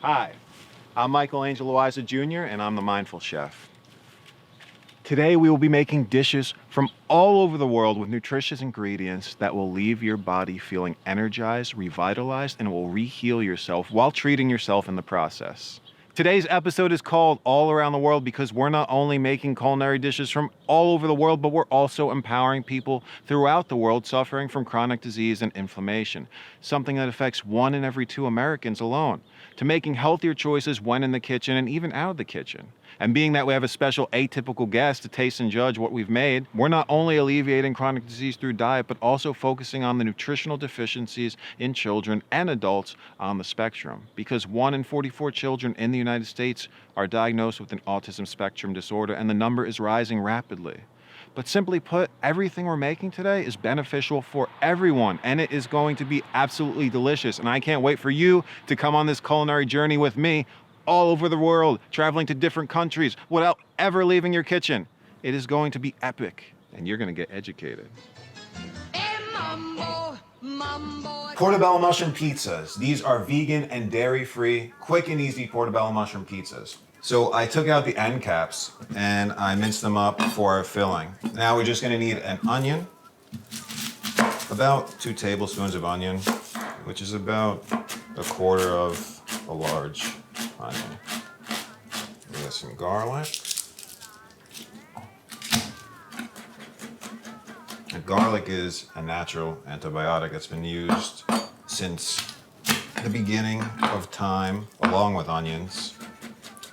Hi, I'm Michael Angel Loayza Jr. and I'm the Mindful Chef. Today we will be making dishes from all over the world with nutritious ingredients that will leave your body feeling energized, revitalized, and will re-heal yourself while treating yourself in the process. Today's episode is called All Around the World because we're not only making culinary dishes from all over the world, but we're also empowering people throughout the world suffering from chronic disease and inflammation, something that affects 1 in every 2 Americans alone, to making healthier choices when in the kitchen and even out of the kitchen. And being that we have a special atypical guest to taste and judge what we've made, we're not only alleviating chronic disease through diet, but also focusing on the nutritional deficiencies in children and adults on the spectrum. Because 1 in 44 children in the United States are diagnosed with an autism spectrum disorder, and the number is rising rapidly. But simply put, everything we're making today is beneficial for everyone, and it is going to be absolutely delicious. And I can't wait for you to come on this culinary journey with me all over the world, traveling to different countries without ever leaving your kitchen. It is going to be epic, and you're going to get educated. Portobello mushroom pizzas. These are vegan and dairy-free, quick and easy portobello mushroom pizzas. So I took out the end caps and I minced them up for our filling. Now we're just gonna need an onion, about 2 tablespoons of onion, which is about 1/4 of a large onion. We got some garlic. And garlic is a natural antibiotic that's been used since the beginning of time, along with onions.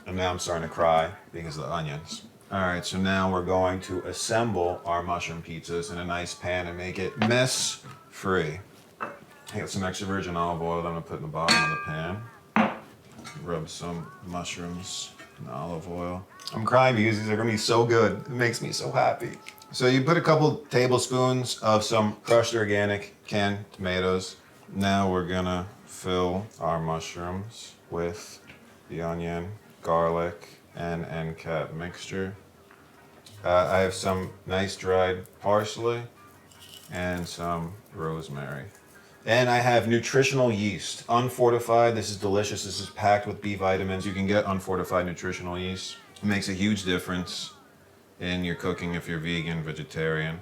And now I'm starting to cry because of the onions. All right, so now we're going to assemble our mushroom pizzas in a nice pan and make it mess-free. I got some extra virgin olive oil that I'm gonna put in the bottom of the pan. Rub some mushrooms in olive oil. I'm crying because these are gonna be so good. It makes me so happy. So you put a couple tablespoons of some crushed organic canned tomatoes. Now we're gonna fill our mushrooms with the onion, garlic, and end cap mixture. I have some nice dried parsley and some rosemary. And I have nutritional yeast, unfortified. This is delicious. This is packed with B vitamins. You can get unfortified nutritional yeast. It makes a huge difference in your cooking if you're vegan, vegetarian.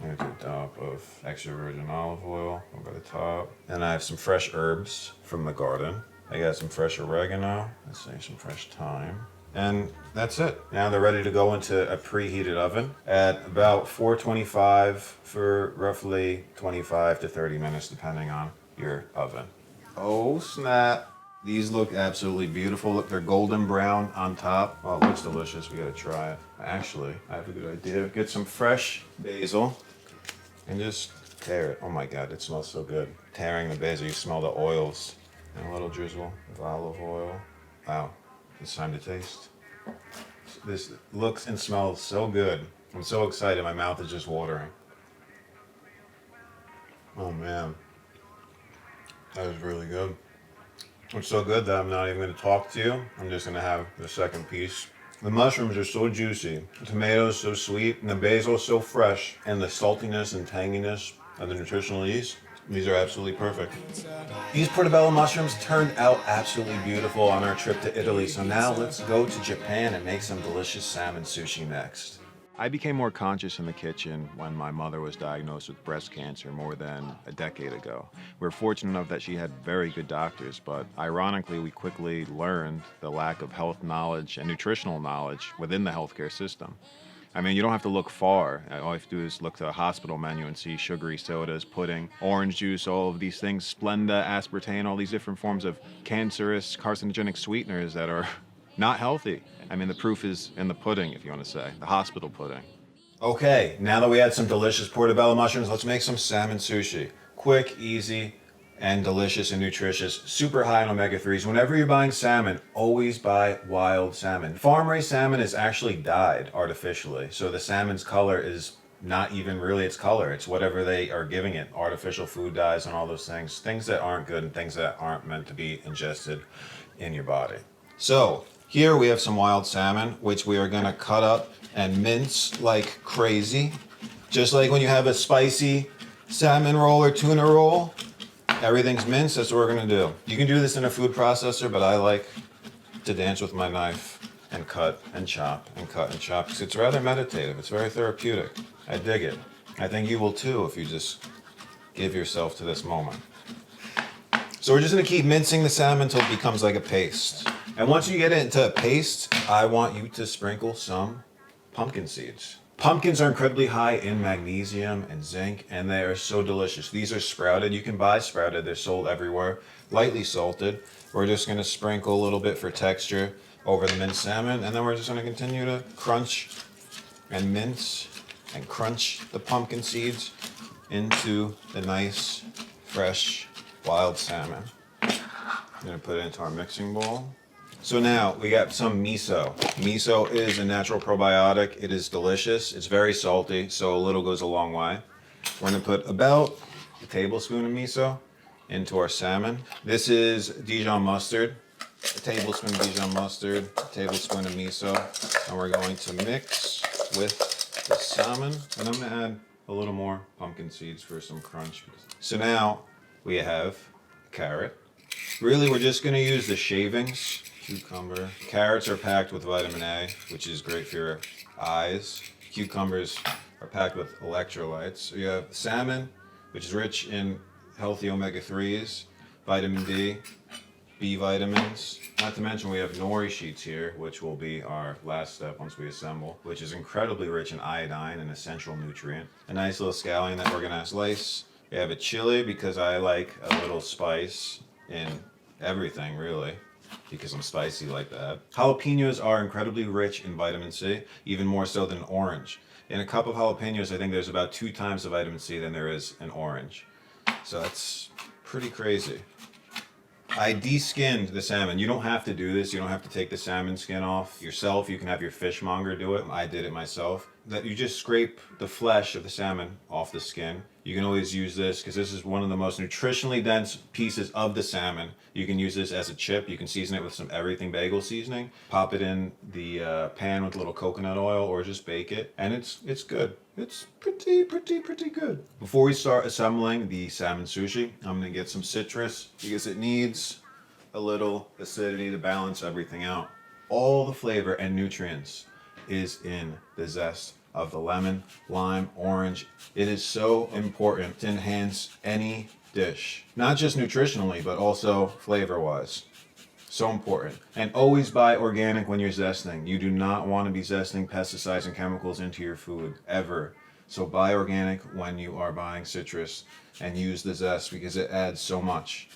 I'm gonna do a dab of extra virgin olive oil over the top. And I have some fresh herbs from the garden. I got some fresh oregano, let's say some fresh thyme. And that's it. Now they're ready to go into a preheated oven at about 425 for roughly 25 to 30 minutes, depending on your oven. Oh snap. These look absolutely beautiful. Look, they're golden brown on top. Oh, it looks delicious. We gotta try it. Actually, I have a good idea. Get some fresh basil and just tear it. Oh my God, it smells so good. Tearing the basil, you smell the oils. And a little drizzle of olive oil. Wow, it's time to taste. This looks and smells so good. I'm so excited, my mouth is just watering. Oh man, that is really good. It's so good that I'm not even gonna talk to you. I'm just gonna have the second piece. The mushrooms are so juicy, the tomatoes so sweet, and the basil so fresh, and the saltiness and tanginess of the nutritional yeast. These are absolutely perfect. These portobello mushrooms turned out absolutely beautiful on our trip to Italy, so now let's go to Japan and make some delicious salmon sushi next. I became more conscious in the kitchen when my mother was diagnosed with breast cancer more than a decade ago. We were fortunate enough that she had very good doctors, but ironically, we quickly learned the lack of health knowledge and nutritional knowledge within the healthcare system. I mean, you don't have to look far. All you have to do is look to a hospital menu and see sugary sodas, pudding, orange juice, all of these things, Splenda, aspartame, all these different forms of cancerous, carcinogenic sweeteners that are not healthy. I mean, the proof is in the pudding, if you want to say, the hospital pudding. Okay, now that we had some delicious portobello mushrooms, let's make some salmon sushi. Quick, easy, and delicious and nutritious, super high in omega-3s. Whenever you're buying salmon, always buy wild salmon. Farm-raised salmon is actually dyed artificially, so the salmon's color is not even really its color. It's whatever they are giving it, artificial food dyes and all those things that aren't good and things that aren't meant to be ingested in your body. So here we have some wild salmon, which we are gonna cut up and mince like crazy. Just like when you have a spicy salmon roll or tuna roll, Everything's minced, that's what we're gonna do. You can do this in a food processor, but I like to dance with my knife and cut and chop and cut and chop because it's rather meditative. It's very therapeutic. I dig it. I think you will too if you just give yourself to this moment. So we're just gonna keep mincing the salmon until it becomes like a paste. And once you get it into a paste, I want you to sprinkle some pumpkin seeds. Pumpkins are incredibly high in magnesium and zinc, and they are so delicious. These are sprouted. You can buy sprouted. They're sold everywhere. Lightly salted. We're just going to sprinkle a little bit for texture over the minced salmon, and then we're just going to continue to crunch and mince and crunch the pumpkin seeds into the nice, fresh, wild salmon. I'm going to put it into our mixing bowl. So now we got some miso. Miso is a natural probiotic. It is delicious. It's very salty, so a little goes a long way. We're gonna put about a tablespoon of miso into our salmon. This is Dijon mustard, a tablespoon of Dijon mustard, a tablespoon of miso, and we're going to mix with the salmon. And I'm gonna add a little more pumpkin seeds for some crunch. So now we have carrot. Really, we're just gonna use the shavings. Cucumber. Carrots are packed with vitamin A, which is great for your eyes. Cucumbers are packed with electrolytes. So you have salmon, which is rich in healthy omega-3s, vitamin D, B vitamins. Not to mention we have nori sheets here, which will be our last step once we assemble, which is incredibly rich in iodine, an essential nutrient. A nice little scallion that we're gonna slice. We have a chili because I like a little spice in everything, really, because I'm spicy like that. Jalapenos are incredibly rich in vitamin C, even more so than orange. In a cup of jalapenos, I think there's about 2 times the vitamin C than there is in orange. So that's pretty crazy. I de-skinned the salmon. You don't have to do this. You don't have to take the salmon skin off yourself. You can have your fishmonger do it. I did it myself. That you just scrape the flesh of the salmon off the skin. You can always use this because this is one of the most nutritionally dense pieces of the salmon. You can use this as a chip. You can season it with some everything bagel seasoning. Pop it in the pan with a little coconut oil or just bake it. And it's good. It's pretty good. Before we start assembling the salmon sushi, I'm gonna get some citrus because it needs a little acidity to balance everything out. All the flavor and nutrients is in the zest of the lemon, lime, orange. It is so important to enhance any dish, not just nutritionally, but also flavor-wise. So important. And always buy organic when you're zesting. You do not want to be zesting pesticides and chemicals into your food, ever. So buy organic when you are buying citrus and use the zest because it adds so much.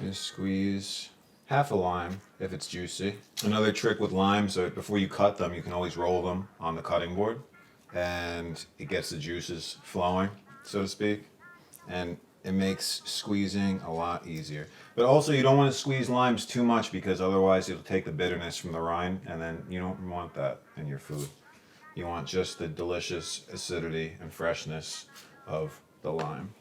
Just squeeze half a lime if it's juicy. Another trick with limes, so before you cut them, you can always roll them on the cutting board and it gets the juices flowing, so to speak. And it makes squeezing a lot easier. But also you don't want to squeeze limes too much because otherwise it'll take the bitterness from the rind and then you don't want that in your food. You want just the delicious acidity and freshness of the lime.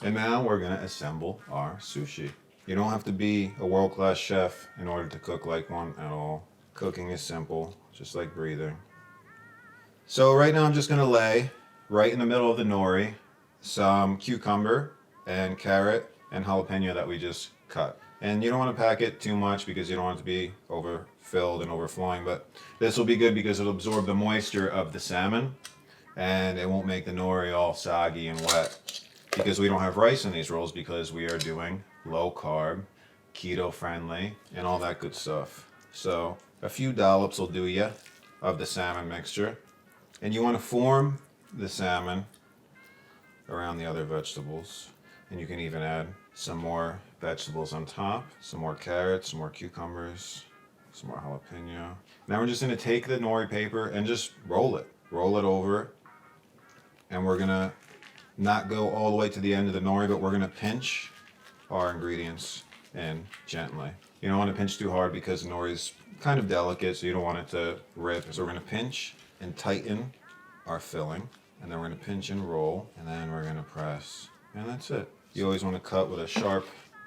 And now we're gonna assemble our sushi. You don't have to be a world-class chef in order to cook like one at all. Cooking is simple, just like breathing. So right now I'm just gonna lay right in the middle of the nori some cucumber and carrot and jalapeno that we just cut. And you don't want to pack it too much because you don't want it to be overfilled and overflowing, but this will be good because it'll absorb the moisture of the salmon and it won't make the nori all soggy and wet. Because we don't have rice in these rolls because we are doing low carb, keto friendly, and all that good stuff. So a few dollops will do ya of the salmon mixture. And you want to form the salmon around the other vegetables. And you can even add some more vegetables on top, some more carrots, some more cucumbers, some more jalapeno. Now we're just going to take the nori paper and just roll it over. And we're going to not go all the way to the end of the nori, but we're going to pinch our ingredients in gently. You don't want to pinch too hard because the nori is kind of delicate, so you don't want it to rip. So we're going to pinch and tighten our filling, and then we're going to pinch and roll, and then we're going to press, and that's it. You always want to cut with a sharp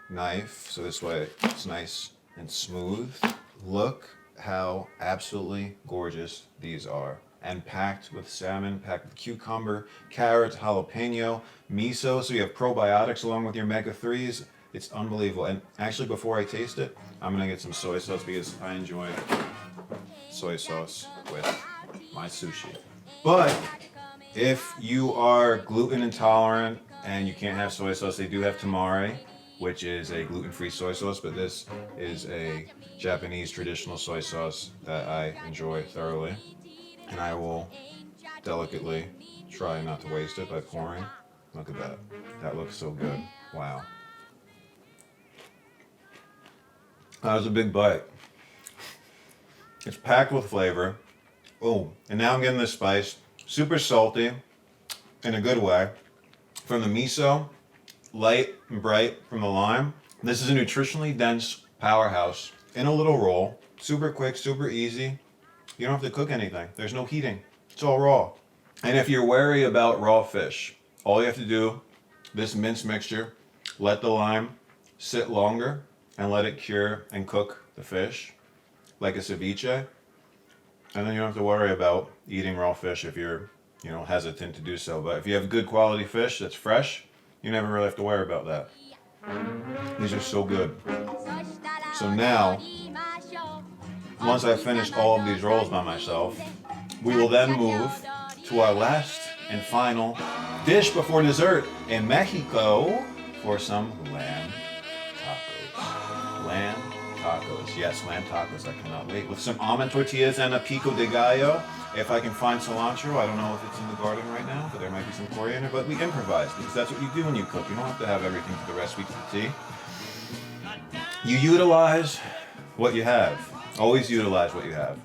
knife, so this way it's nice and smooth. Look how absolutely gorgeous these are. and packed with salmon, packed with cucumber, carrots, jalapeno, miso. So you have probiotics along with your omega-3s. It's unbelievable. And actually, before I taste it, I'm gonna get some soy sauce because I enjoy soy sauce with my sushi. But if you are gluten intolerant and you can't have soy sauce, they do have tamari, which is a gluten-free soy sauce, but this is a Japanese traditional soy sauce that I enjoy thoroughly. And I will delicately try not to waste it by pouring. Look at that. That looks so good. Wow. That was a big bite. It's packed with flavor. Oh, and now I'm getting this spice. Super salty in a good way. From the miso, light and bright from the lime. This is a nutritionally dense powerhouse in a little roll. Super quick, super easy. You don't have to cook anything. There's no heating. It's all raw. And if you're wary about raw fish, all you have to do, this mince mixture, let the lime sit longer and let it cure and cook the fish like a ceviche. And then you don't have to worry about eating raw fish if you're, hesitant to do so. But if you have good quality fish that's fresh, you never really have to worry about that. These are so good. So now, once I finish all of these rolls by myself, we will then move to our last and final dish before dessert in Mexico for some lamb tacos. Lamb tacos. Yes, lamb tacos. I cannot wait. With some almond tortillas and a pico de gallo. If I can find cilantro, I don't know if it's in the garden right now, but there might be some coriander, but we improvise because that's what you do when you cook. You don't have to have everything to the recipe to the T. You utilize what you have. Always utilize what you have.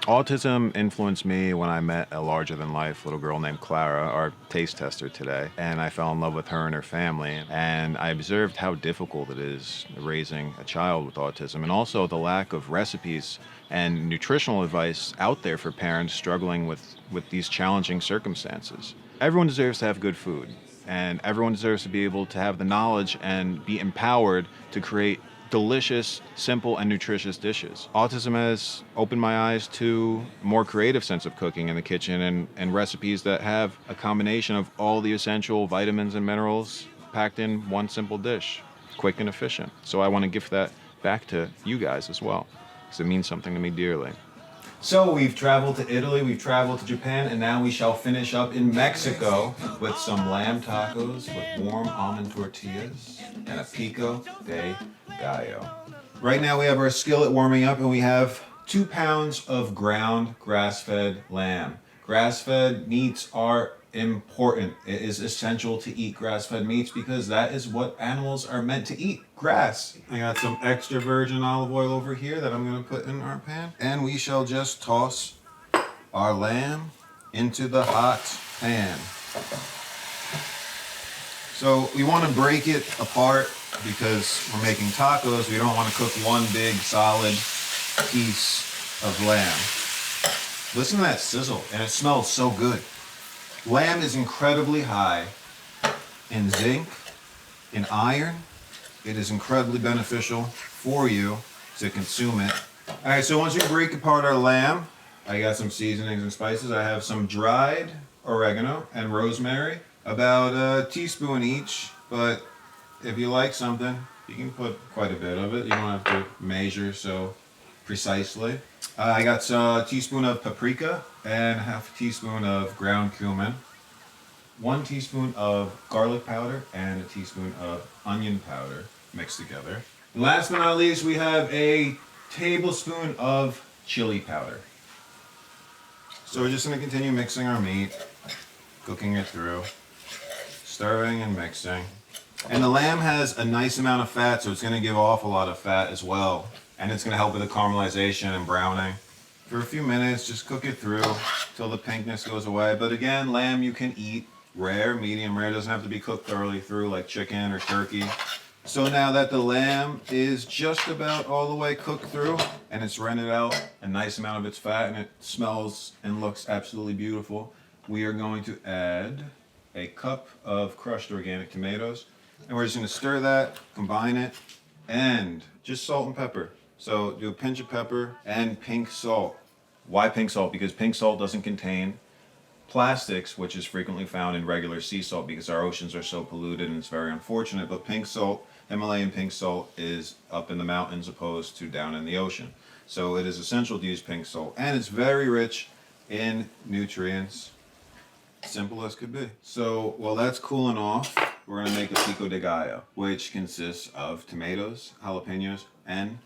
Autism influenced me when I met a larger-than-life little girl named Clara, our taste tester today, and I fell in love with her and her family, and I observed how difficult it is raising a child with autism, and also the lack of recipes and nutritional advice out there for parents struggling with these challenging circumstances. Everyone deserves to have good food, and everyone deserves to be able to have the knowledge and be empowered to create delicious, simple, and nutritious dishes. Autism has opened my eyes to a more creative sense of cooking in the kitchen and recipes that have a combination of all the essential vitamins and minerals packed in one simple dish, quick and efficient. So I want to gift that back to you guys as well, because it means something to me dearly. So we've traveled to Italy, we've traveled to Japan, and now we shall finish up in Mexico with some lamb tacos with warm almond tortillas and a pico de gallo. Right now we have our skillet warming up and we have 2 pounds of ground grass-fed lamb. Grass-fed meats are important. It is essential to eat grass-fed meats because that is what animals are meant to eat, grass. I got some extra virgin olive oil over here that I'm going to put in our pan. And we shall just toss our lamb into the hot pan. So we want to break it apart because we're making tacos. We don't want to cook one big solid piece of lamb. Listen to that sizzle, and it smells so good. Lamb is incredibly high in zinc, in iron. It is incredibly beneficial for you to consume it. All right, so once we break apart our lamb, I got some seasonings and spices. I have some dried oregano and rosemary, about a teaspoon each, but if you like something, you can put quite a bit of it. You don't have to measure so precisely. I got a teaspoon of paprika and half a teaspoon of ground cumin, 1 teaspoon of garlic powder, and a teaspoon of onion powder mixed together. And last but not least, we have a tablespoon of chili powder. So we're just going to continue mixing our meat, cooking it through, stirring and mixing. And the lamb has a nice amount of fat, so it's going to give off a lot of fat as well. And it's going to help with the caramelization and browning. For a few minutes, just cook it through till the pinkness goes away. But again, lamb you can eat rare, medium rare. It doesn't have to be cooked thoroughly through like chicken or turkey. So now that the lamb is just about all the way cooked through and it's rendered out a nice amount of its fat and it smells and looks absolutely beautiful, we are going to add a cup of crushed organic tomatoes. And we're just going to stir that, combine it, and just salt and pepper. So do a pinch of pepper and pink salt. Why pink salt? Because pink salt doesn't contain plastics, which is frequently found in regular sea salt because our oceans are so polluted and it's very unfortunate. But pink salt, Himalayan pink salt, is up in the mountains opposed to down in the ocean. So it is essential to use pink salt. And it's very rich in nutrients. Simple as could be. So while that's cooling off, we're gonna make a pico de gallo, which consists of tomatoes, jalapenos, and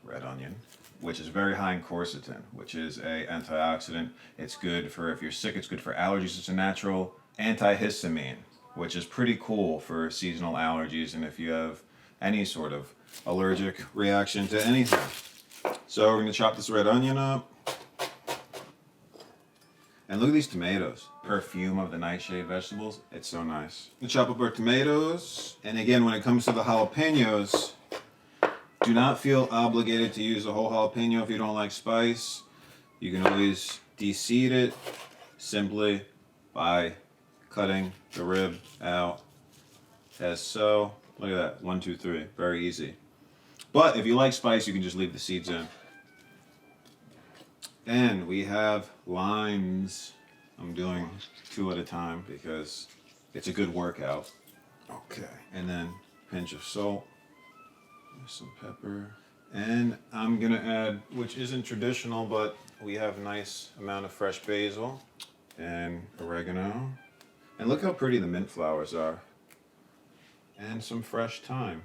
red onion, which is very high in quercetin, which is a antioxidant. It's good for if you're sick, it's good for allergies. It's a natural antihistamine, which is pretty cool for seasonal allergies and if you have any sort of allergic reaction to anything. So we're gonna chop this red onion up. And look at these tomatoes. Perfume of the nightshade vegetables. It's so nice. We chop up our tomatoes. And again, when it comes to the jalapenos, do not feel obligated to use the whole jalapeno if you don't like spice. You can always de-seed it simply by cutting the rib out as so. Look at that, 1, 2, 3, very easy. But if you like spice, you can just leave the seeds in. And we have limes. I'm doing 2 at a time because it's a good workout. Okay, and then pinch of salt, some pepper, and I'm gonna add, which isn't traditional, but we have a nice amount of fresh basil and oregano. And look how pretty the mint flowers are. And some fresh thyme.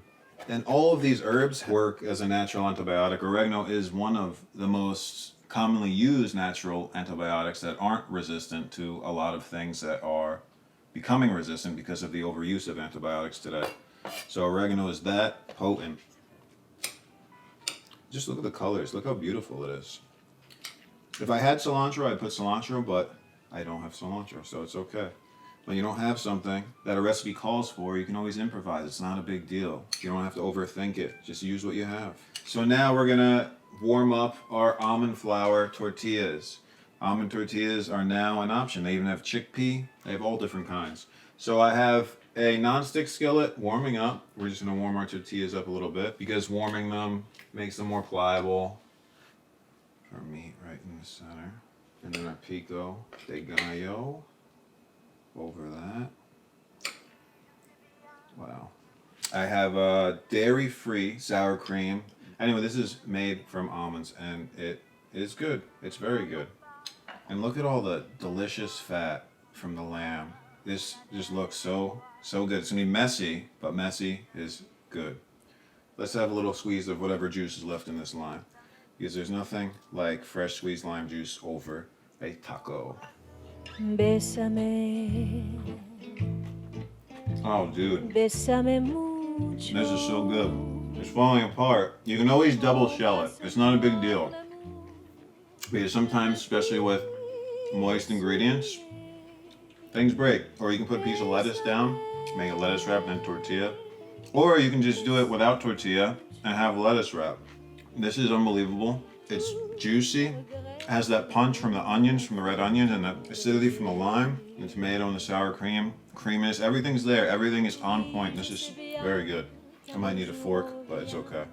And all of these herbs work as a natural antibiotic. Oregano is one of the most commonly used natural antibiotics that aren't resistant to a lot of things that are becoming resistant because of the overuse of antibiotics today. So oregano is that potent. Just look at the colors. Look how beautiful it is. If I had cilantro, I'd put cilantro, but I don't have cilantro, so it's okay. When you don't have something that a recipe calls for, you can always improvise. It's not a big deal. You don't have to overthink it. Just use what you have. So now we're gonna warm up our almond flour tortillas. Almond tortillas are now an option. They even have chickpea. They have all different kinds. So I have a non-stick skillet warming up. We're just gonna warm our tortillas up a little bit because warming them makes them more pliable. Our meat right in the center. And then our pico de gallo over that. Wow. I have a dairy-free sour cream. Anyway, this is made from almonds and it is good. It's very good. And look at all the delicious fat from the lamb. This just looks so good. It's gonna be messy, but messy is good. Let's have a little squeeze of whatever juice is left in this lime, because there's nothing like fresh squeezed lime juice over a taco. Bésame. Oh, dude. Bésame mucho. This is so good. It's falling apart. You can always double shell it. It's not a big deal. Because sometimes, especially with moist ingredients, things break. Or you can put a piece of lettuce down, make a lettuce wrap and then tortilla. Or you can just do it without tortilla and have lettuce wrap. This is unbelievable. It's juicy, has that punch from the onions, from the red onions, and the acidity from the lime, the tomato and the sour cream, creaminess, everything's there. Everything is on point. This is very good. I might need a fork, but it's okay.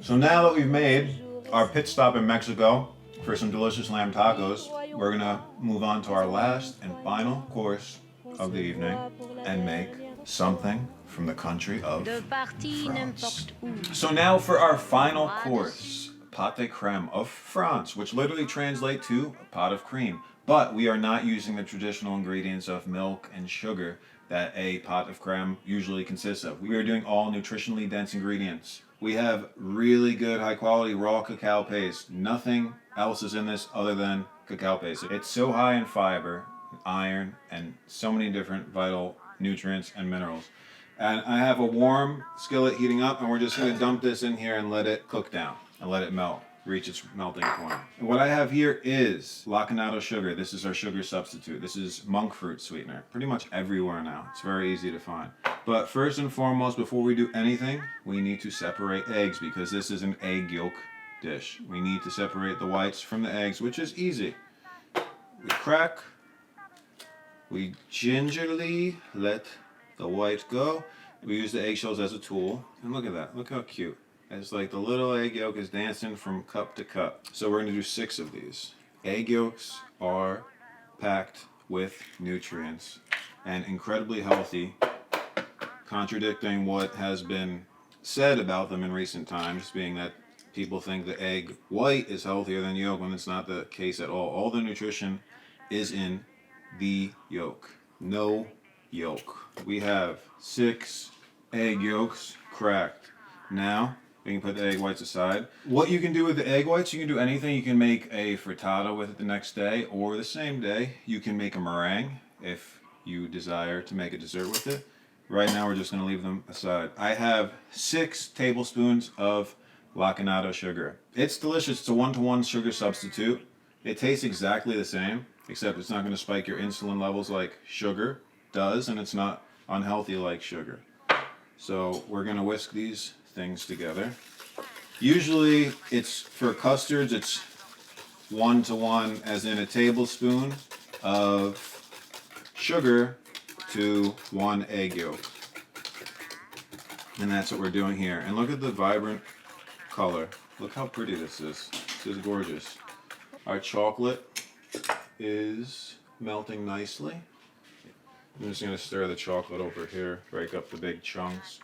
So now that we've made our pit stop in Mexico for some delicious lamb tacos, we're gonna move on to our last and final course of the evening and make something from the country of France. So now for our final course, pâte crème of France, which literally translates to a pot of cream. But we are not using the traditional ingredients of milk and sugar that a pot of crème usually consists of. We are doing all nutritionally dense ingredients. We have really good high quality raw cacao paste. Nothing else is in this other than cacao paste. It's so high in fiber, iron, and so many different vital nutrients and minerals. And I have a warm skillet heating up, and we're just gonna dump this in here and let it cook down and let it melt, reach its melting point. And what I have here is lacanato sugar. This is our sugar substitute. This is monk fruit sweetener, pretty much everywhere now. It's very easy to find. But first and foremost, before we do anything, we need to separate eggs because this is an egg yolk dish. We need to separate the whites from the eggs, which is easy. We crack, we gingerly let the white go. We use the eggshells as a tool. And look at that, look how cute. It's like the little egg yolk is dancing from cup to cup. So we're gonna do 6 of these. Egg yolks are packed with nutrients and incredibly healthy, contradicting what has been said about them in recent times, being that people think the egg white is healthier than yolk when it's not the case at all. All the nutrition is in the yolk. No yolk. We have 6 egg yolks cracked. Now, we can put the egg whites aside. What you can do with the egg whites, you can do anything. You can make a frittata with it the next day or the same day. You can make a meringue if you desire to make a dessert with it. Right now, we're just going to leave them aside. I have 6 tablespoons of raffinado sugar. It's delicious. It's a 1-to-1 sugar substitute. It tastes exactly the same, except it's not going to spike your insulin levels like sugar does, and it's not unhealthy like sugar. So we're going to whisk these things together. Usually, it's for custards, it's 1-to-1, as in a tablespoon of sugar to 1 egg yolk. And that's what we're doing here. And look at the vibrant color. Look how pretty this is. This is gorgeous. Our chocolate is melting nicely. I'm just going to stir the chocolate over here, break up the big chunks.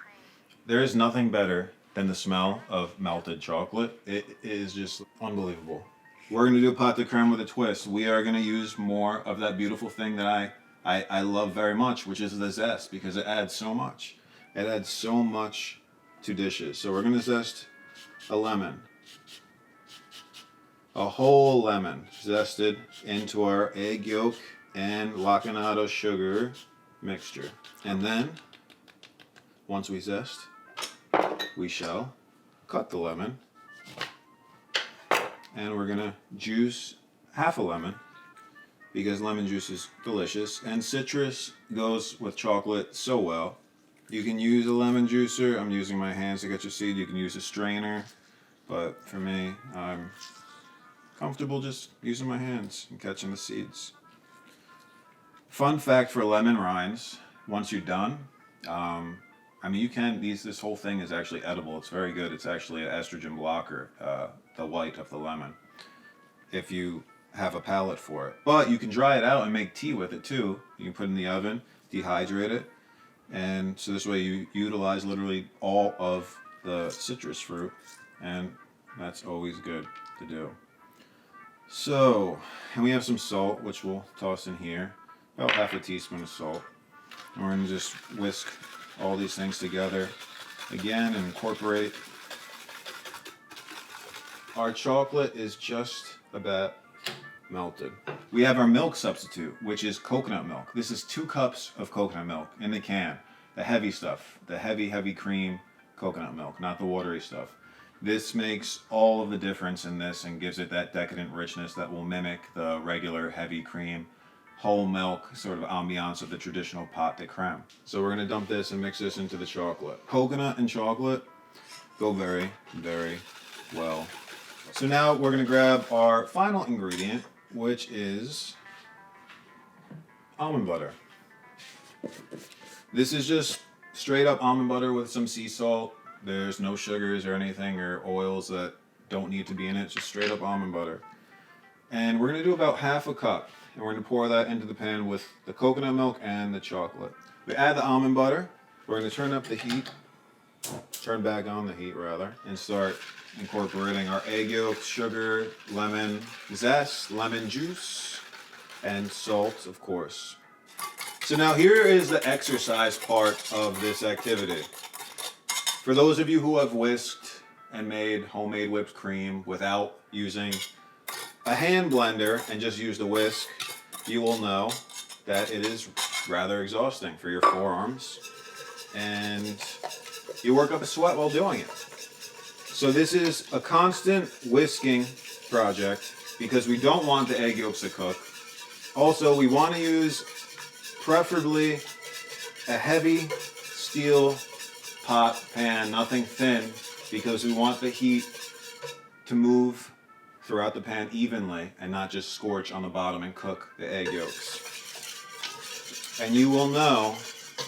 There is nothing better than the smell of melted chocolate. It is just unbelievable. We're going to do pâte de crème with a twist. We are going to use more of that beautiful thing that I love very much, which is the zest, because it adds so much. It adds so much to dishes. So we're going to zest a lemon. A whole lemon zested into our egg yolk and raffinado sugar mixture. And then, once we zest, we shall cut the lemon. And we're going to juice half a lemon, because lemon juice is delicious. And citrus goes with chocolate so well. You can use a lemon juicer. I'm using my hands to get your seed. You can use a strainer. But for me, I'm comfortable just using my hands and catching the seeds. Fun fact for lemon rinds, once you're done, this whole thing is actually edible. It's very good. It's actually an estrogen blocker, the white of the lemon, if you have a palate for it. But you can dry it out and make tea with it too. You can put it in the oven, dehydrate it, and so this way you utilize literally all of the citrus fruit, and that's always good to do. So, and we have some salt, which we'll toss in here, about half a teaspoon of salt. And we're going to just whisk all these things together again and incorporate. Our chocolate is just about melted. We have our milk substitute, which is coconut milk. This is 2 cups of coconut milk in the can. The heavy stuff, the heavy cream coconut milk, not the watery stuff. This makes all of the difference in this and gives it that decadent richness that will mimic the regular heavy cream, whole milk sort of ambiance of the traditional pâte de crème. So we're going to dump this and mix this into the chocolate. Coconut and chocolate go very, very well. So now we're going to grab our final ingredient, which is almond butter. This is just straight up almond butter with some sea salt. There's no sugars or anything or oils that don't need to be in it. It's just straight up almond butter. And we're going to do about half a cup. And we're going to pour that into the pan with the coconut milk and the chocolate. We add the almond butter. We're going to turn up the heat. Turn back on the heat, rather. And start incorporating our egg yolk, sugar, lemon zest, lemon juice, and salt, of course. So now here is the exercise part of this activity. For those of you who have whisked and made homemade whipped cream without using a hand blender and just used a whisk, you will know that it is rather exhausting for your forearms and you work up a sweat while doing it. So this is a constant whisking project because we don't want the egg yolks to cook. Also, we want to use preferably a heavy steel pot pan, nothing thin, because we want the heat to move throughout the pan evenly and not just scorch on the bottom and cook the egg yolks. And you will know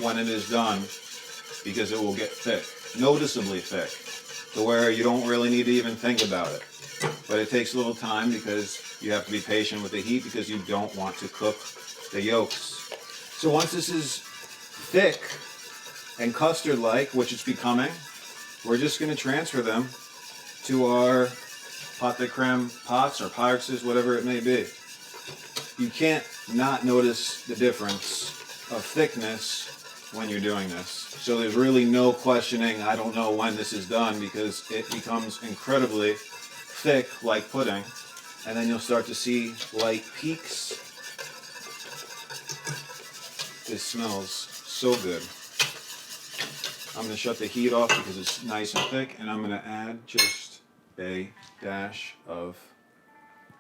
when it is done because it will get thick, noticeably thick. to where you don't really need to even think about it. But it takes a little time because you have to be patient with the heat because you don't want to cook the yolks. So once this is thick and custard-like, which it's becoming, we're just going to transfer them to our pâte de crème pots or pyxes, whatever it may be. You can't not notice the difference of thickness when you're doing this. So there's really no questioning, I don't know when this is done, because it becomes incredibly thick like pudding. And then you'll start to see light peaks. This smells so good. I'm going to shut the heat off because it's nice and thick, and I'm going to add just a dash of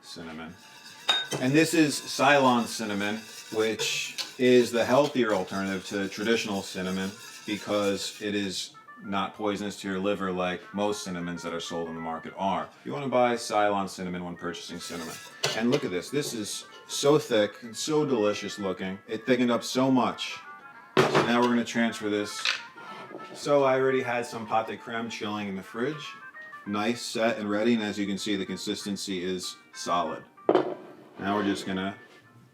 cinnamon. And this is Ceylon cinnamon, which is the healthier alternative to traditional cinnamon because it is not poisonous to your liver like most cinnamons that are sold on the market are. You want to buy Ceylon cinnamon when purchasing cinnamon. And look at this. This is so thick and so delicious looking. It thickened up so much. So now we're going to transfer this. So I already had some pâte de crème chilling in the fridge. Nice, set, and ready. And as you can see, the consistency is solid. Now we're just going to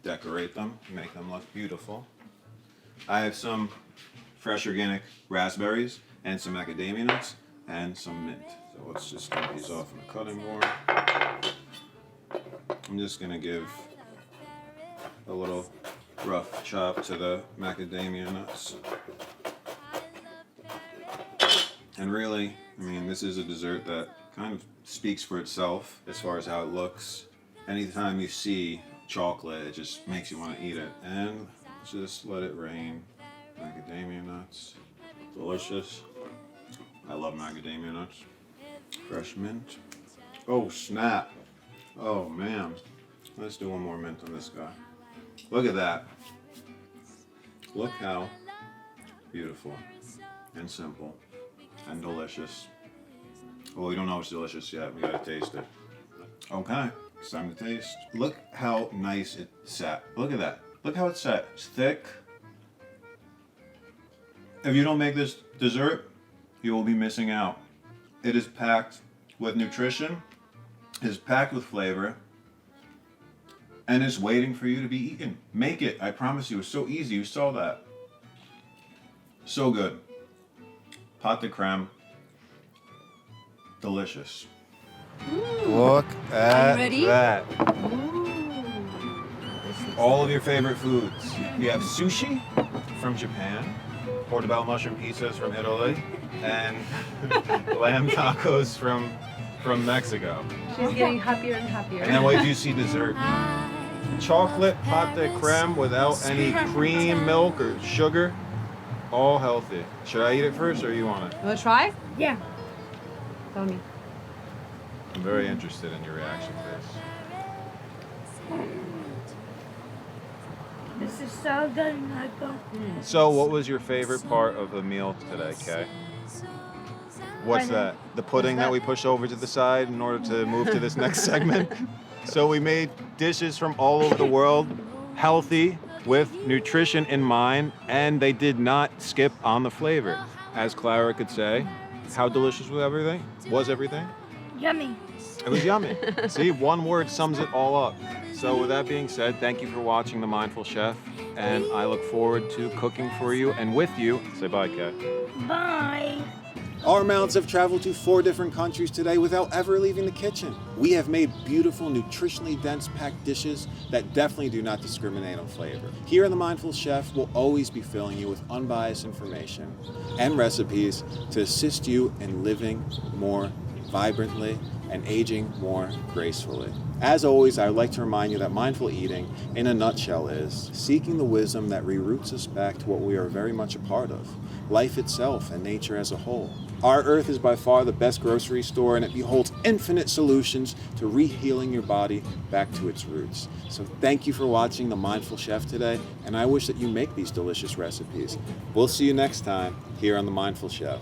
decorate them, make them look beautiful. I have some fresh organic raspberries and some macadamia nuts and some mint. So let's just get these off on the cutting board. I'm just going to give a little rough chop to the macadamia nuts. And really, I mean, this is a dessert that kind of speaks for itself as far as how it looks. Anytime you see chocolate, it just makes you want to eat it. And just let it rain. Macadamia nuts, delicious. I love macadamia nuts. Fresh mint. Oh snap. Oh man. Let's do one more mint on this guy. Look at that. Look how beautiful and simple and delicious. Well, we don't know it's delicious yet. We gotta taste it. Okay, it's time to taste. Look how nice it sat. Look at that. Look how it's set. It's thick. If you don't make this dessert, you will be missing out. It is packed with nutrition, it is packed with flavor, and it's waiting for you to be eaten. Make it, I promise you, it's so easy. You saw that. So good. Pâte de crème. Delicious. Look at that. All of your favorite foods. You have sushi from Japan, Portobello mushroom pizzas from Italy, and lamb tacos from Mexico. She's getting happier and happier. And then wait till you see dessert. Chocolate pâte de crème without any cream, milk, or sugar. All healthy. Should I eat it first or you want it? You want to try? Yeah. Tell me. I'm very interested in your reaction to this. This is so good, Michael. So what was your favorite part of the meal today, Kay? What's that? The pudding that we pushed over to the side in order to move to this next segment? So we made dishes from all over the world, healthy, with nutrition in mind, and they did not skip on the flavor. As Clara could say, how delicious was everything? Was everything? Yummy. It was yummy. See, one word sums it all up. So with that being said, thank you for watching The Mindful Chef, and I look forward to cooking for you and with you. Say bye, Kay. Bye. Our mouths have traveled to 4 different countries today without ever leaving the kitchen. We have made beautiful, nutritionally dense packed dishes that definitely do not discriminate on flavor. Here on The Mindful Chef, we'll always be filling you with unbiased information and recipes to assist you in living more vibrantly and aging more gracefully. As always, I would like to remind you that mindful eating, in a nutshell, is seeking the wisdom that reroutes us back to what we are very much a part of, life itself and nature as a whole. Our earth is by far the best grocery store, and it beholds infinite solutions to re-healing your body back to its roots. So thank you for watching The Mindful Chef today, and I wish that you make these delicious recipes. We'll see you next time here on The Mindful Chef.